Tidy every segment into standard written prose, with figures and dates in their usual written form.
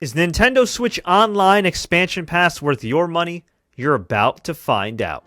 Is Nintendo Switch Online expansion pass worth your money? You're about to find out.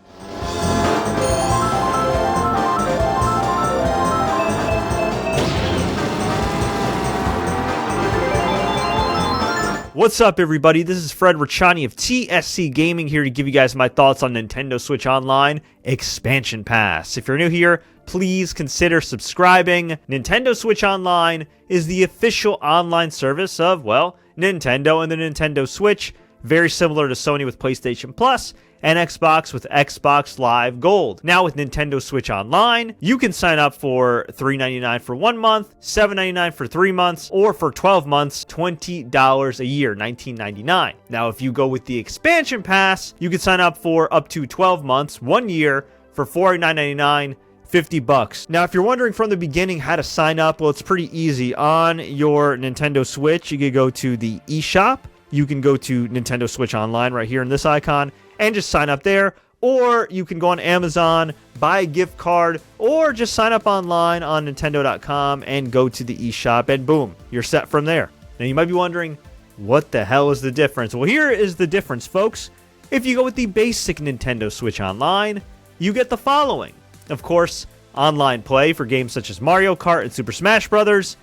What's up, everybody? This is Fred Richani of TSC Gaming here to give you guys my thoughts on Nintendo Switch Online Expansion Pass. If you're new here, please consider subscribing. Nintendo Switch Online is the official online service of, well, Nintendo and the Nintendo Switch, very similar to Sony with PlayStation Plus and Xbox with Xbox Live Gold. Now with Nintendo Switch Online, you can sign up for $3.99 for 1 month, $7.99 for 3 months, or for 12 months, $20 a year, $19.99. Now if you go with the expansion pass, you can sign up for up to 12 months, 1 year, for $49.99, $50. Now, if you're wondering from the beginning how to sign up, well, it's pretty easy. On your Nintendo Switch, you can go to the eShop. You can go to Nintendo Switch Online right here in this icon and just sign up there. Or you can go on Amazon, buy a gift card, or just sign up online on Nintendo.com and go to the eShop, and boom, you're set from there. Now, you might be wondering, what the hell is the difference? Well, here is the difference, folks. If you go with the basic Nintendo Switch Online, you get the following. Of course, online play for games such as Mario Kart and Super Smash Bros.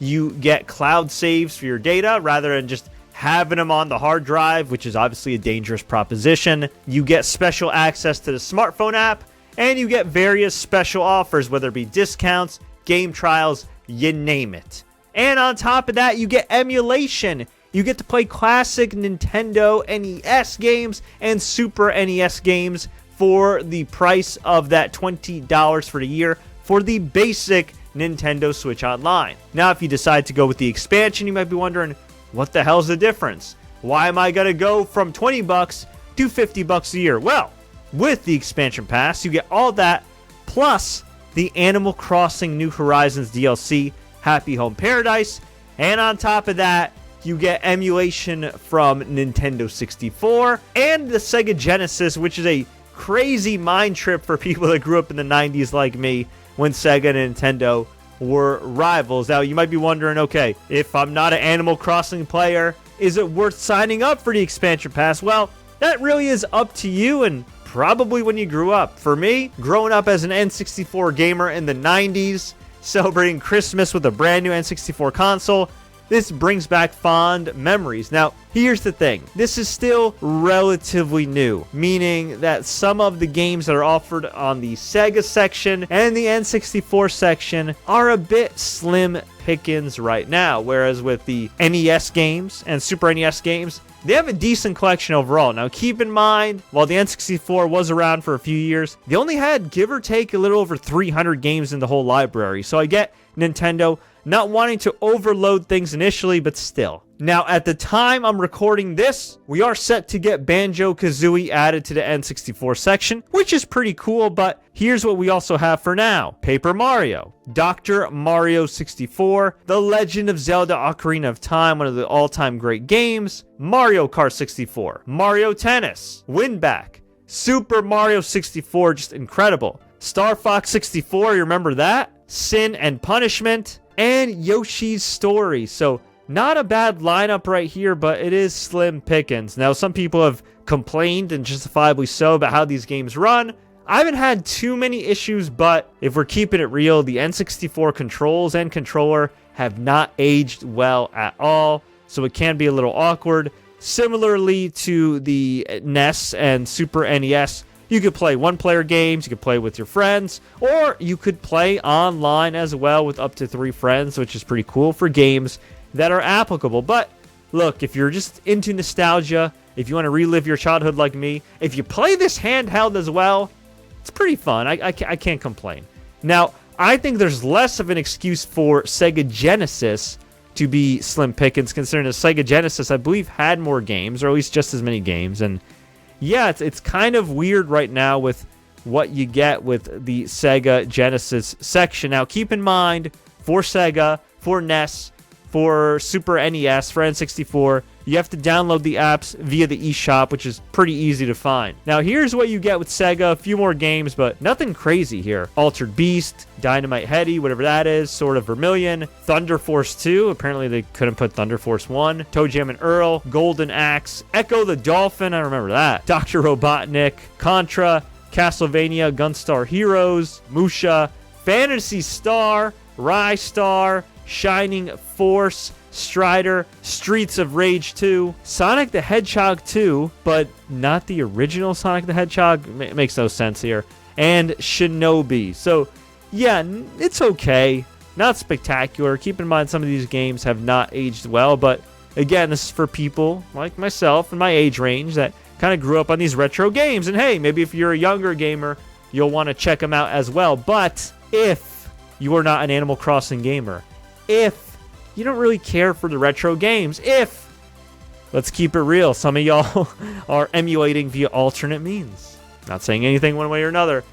You get cloud saves for your data rather than just having them on the hard drive, which is obviously a dangerous proposition. You get special access to the smartphone app, and you get various special offers, whether it be discounts, game trials, you name it. And on top of that, you get emulation. You get to play classic Nintendo NES games and Super NES games for the price of that $20 for the year for the basic Nintendo Switch Online. Now, if you decide to go with the expansion, you might be wondering, what the hell's the difference? Why am I going to go from $20 to $50 a year? Well, with the expansion pass, you get all that, plus the Animal Crossing New Horizons DLC, Happy Home Paradise, and on top of that, you get emulation from Nintendo 64 and the Sega Genesis, which is a crazy mind trip for people that grew up in the 90s like me when Sega and Nintendo were rivals. Now, you might be wondering, okay, if I'm not an Animal Crossing player, is it worth signing up for the expansion pass? Well, that really is up to you and probably when you grew up. For me, growing up as an N64 gamer in the 90s, celebrating Christmas with a brand new N64 console, this brings back fond memories. Now, here's the thing. This is still relatively new, meaning that some of the games that are offered on the Sega section and the N64 section are a bit slim pickings right now, whereas with the NES games and Super NES games, they have a decent collection overall. Now, keep in mind, while the N64 was around for a few years, they only had, give or take, a little over 300 games in the whole library. So I get Nintendo not wanting to overload things initially, but still. Now, at the time I'm recording this, we are set to get Banjo-Kazooie added to the N64 section, which is pretty cool, but here's what we also have for now. Paper Mario, Dr. Mario 64, The Legend of Zelda Ocarina of Time, one of the all-time great games, Mario Kart 64, Mario Tennis, Winback, Super Mario 64, just incredible, Star Fox 64, you remember that? Sin and Punishment, and Yoshi's Story. So not a bad lineup right here, but it is slim pickings. Now, some people have complained, and justifiably so, about how these games run. I haven't had too many issues, but if we're keeping it real, the N64 controls and controller have not aged well at all, so it can be a little awkward. Similarly to the NES and Super NES, you could play one-player games, you could play with your friends, or you could play online as well with up to 3 friends, which is pretty cool for games that are applicable. But look, if you're just into nostalgia, if you want to relive your childhood like me, if you play this handheld as well, it's pretty fun. I can't complain. Now, I think there's less of an excuse for Sega Genesis to be slim pickings, considering the Sega Genesis, I believe, had more games, or at least just as many games, and yeah, it's kind of weird right now with what you get with the Sega Genesis section. Now, keep in mind, for Sega, for NES, for Super NES, for N64, you have to download the apps via the eShop, which is pretty easy to find. Now, here's what you get with Sega. A few more games, but nothing crazy here. Altered Beast, Dynamite Headdy, whatever that is, Sword of Vermilion, Thunder Force 2. Apparently, they couldn't put Thunder Force 1. Toe Jam and Earl, Golden Axe, Echo the Dolphin, I remember that. Dr. Robotnik, Contra, Castlevania, Gunstar Heroes, Musha, Phantasy Star, Rye Star, Shining Force, Strider, Streets of Rage 2, Sonic the Hedgehog 2, but not the original Sonic the Hedgehog. Makes no sense here. And Shinobi. So, yeah, it's okay. Not spectacular. Keep in mind some of these games have not aged well, but again, this is for people like myself in my age range that kind of grew up on these retro games. And hey, maybe if you're a younger gamer, you'll want to check them out as well. But if you are not an Animal Crossing gamer, if you don't really care for the retro games, let's keep it real, some of y'all are emulating via alternate means. Not saying anything one way or another.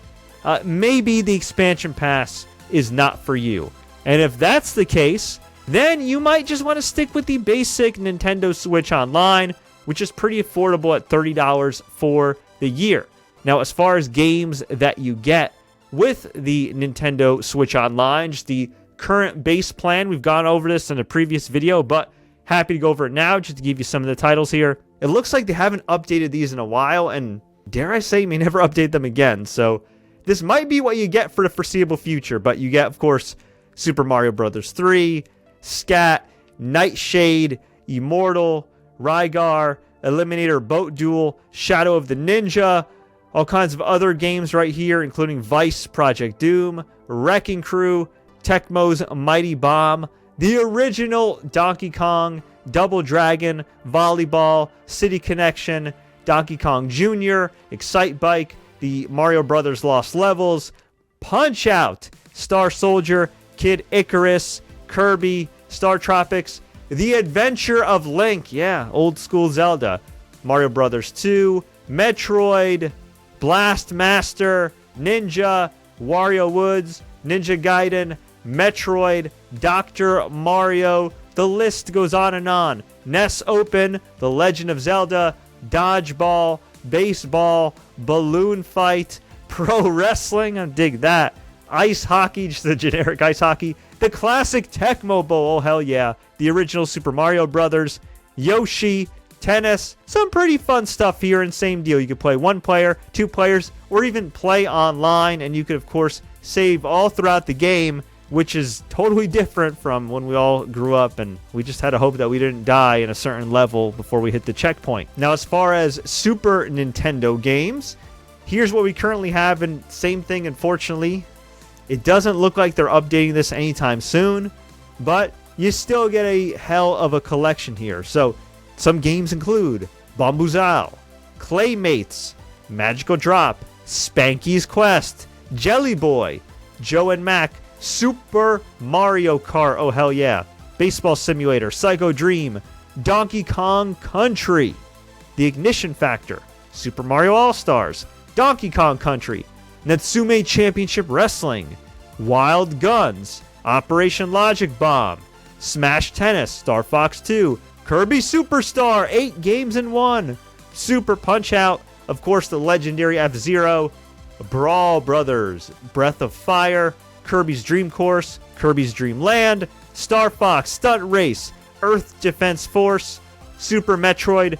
Maybe the expansion pass is not for you. And if that's the case, then you might just want to stick with the basic Nintendo Switch Online, which is pretty affordable at $30 for the year. Now, as far as games that you get with the Nintendo Switch Online, just the current base plan, we've gone over this in a previous video, but happy to go over it now just to give you some of the titles here. It looks like they haven't updated these in a while, and dare I say, may never update them again. So this might be what you get for the foreseeable future, but you get, of course, Super Mario Bros. 3, Scat, Nightshade, Immortal, Rygar, Eliminator Boat Duel, Shadow of the Ninja, all kinds of other games right here, including Vice, Project Doom, Wrecking Crew, Tecmo's Mighty Bomb, the original Donkey Kong, Double Dragon, Volleyball, City Connection, Donkey Kong Jr., Excite Bike, the Mario Brothers Lost Levels, Punch-Out!, Star Soldier, Kid Icarus, Kirby, Star Tropics, The Adventure of Link, yeah, old school Zelda, Mario Brothers 2, Metroid, Blast Master, Ninja, Wario Woods, Ninja Gaiden, Metroid, Dr. Mario, the list goes on and on. NES Open, The Legend of Zelda, Dodgeball, Baseball, Balloon Fight, Pro Wrestling, I dig that, Ice Hockey, just the generic Ice Hockey, the classic Tecmo Bowl, oh hell yeah, the original Super Mario Brothers, Yoshi, tennis, some pretty fun stuff here, and same deal. You could play one player, two players, or even play online, and you could, of course, save all throughout the game, which is totally different from when we all grew up and we just had to hope that we didn't die in a certain level before we hit the checkpoint. Now, as far as Super Nintendo games, here's what we currently have, and same thing, unfortunately. It doesn't look like they're updating this anytime soon, but you still get a hell of a collection here. So, some games include Bombuzal, Claymates, Magical Drop, Spanky's Quest, Jelly Boy, Joe and Mac, Super Mario Kart, oh hell yeah, Baseball Simulator, Psycho Dream, Donkey Kong Country, The Ignition Factor, Super Mario All-Stars, Donkey Kong Country, Natsume Championship Wrestling, Wild Guns, Operation Logic Bomb, Smash Tennis, Star Fox 2, Kirby Superstar, 8 games in 1, Super Punch-Out, of course the legendary F-Zero, Brawl Brothers, Breath of Fire, Kirby's Dream Course, Kirby's Dream Land, Star Fox Stunt Race, Earth Defense Force, Super Metroid,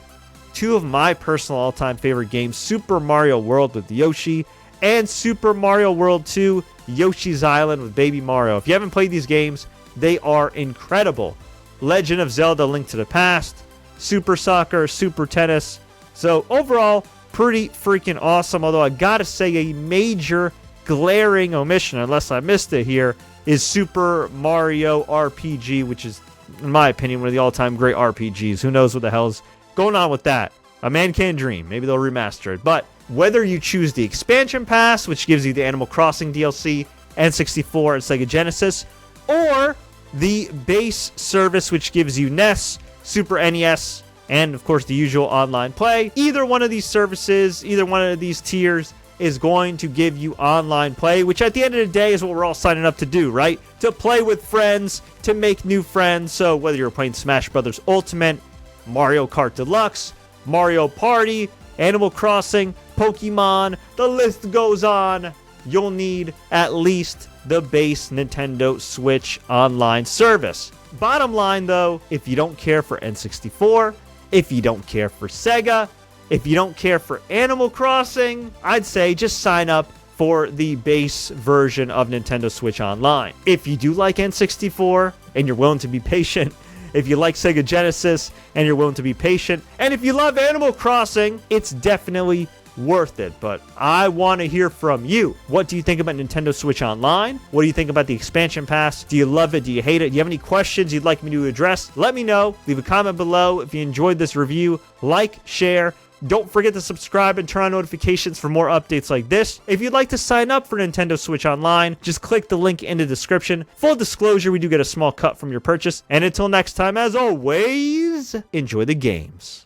2 of my personal all-time favorite games, Super Mario World with Yoshi, and Super Mario World 2, Yoshi's Island with Baby Mario. If you haven't played these games, they are incredible. Legend of Zelda: Link to the Past, Super Soccer, Super Tennis. So overall, pretty freaking awesome, although I gotta say a major glaring omission, unless I missed it here, is Super Mario RPG, which is, in my opinion, one of the all-time great RPGs. Who knows what the hell's going on with that? A man can dream. Maybe they'll remaster it. But whether you choose the expansion pass, which gives you the Animal Crossing DLC, N64 and Sega Genesis, or the base service, which gives you NES, Super NES, and of course the usual online play, either one of these services, either one of these tiers is going to give you online play, which at the end of the day is what we're all signing up to do, right? To play with friends, to make new friends. So whether you're playing Smash Brothers Ultimate, Mario Kart Deluxe, Mario Party, Animal Crossing, Pokemon, the list goes on, you'll need at least the base Nintendo Switch online service. Bottom line though, if you don't care for N64, if you don't care for Sega, if you don't care for Animal Crossing, I'd say just sign up for the base version of Nintendo Switch Online. If you do like N64 and you're willing to be patient, if you like Sega Genesis and you're willing to be patient, and if you love Animal Crossing, it's definitely worth it. But I want to hear from you. What do you think about Nintendo Switch Online? What do you think about the expansion pass? Do you love it? Do you hate it? Do you have any questions you'd like me to address? Let me know. Leave a comment below. If you enjoyed this review, like, share. Don't forget to subscribe and turn on notifications for more updates like this. If you'd like to sign up for Nintendo Switch Online, just click the link in the description. Full disclosure, we do get a small cut from your purchase. And until next time, as always, enjoy the games.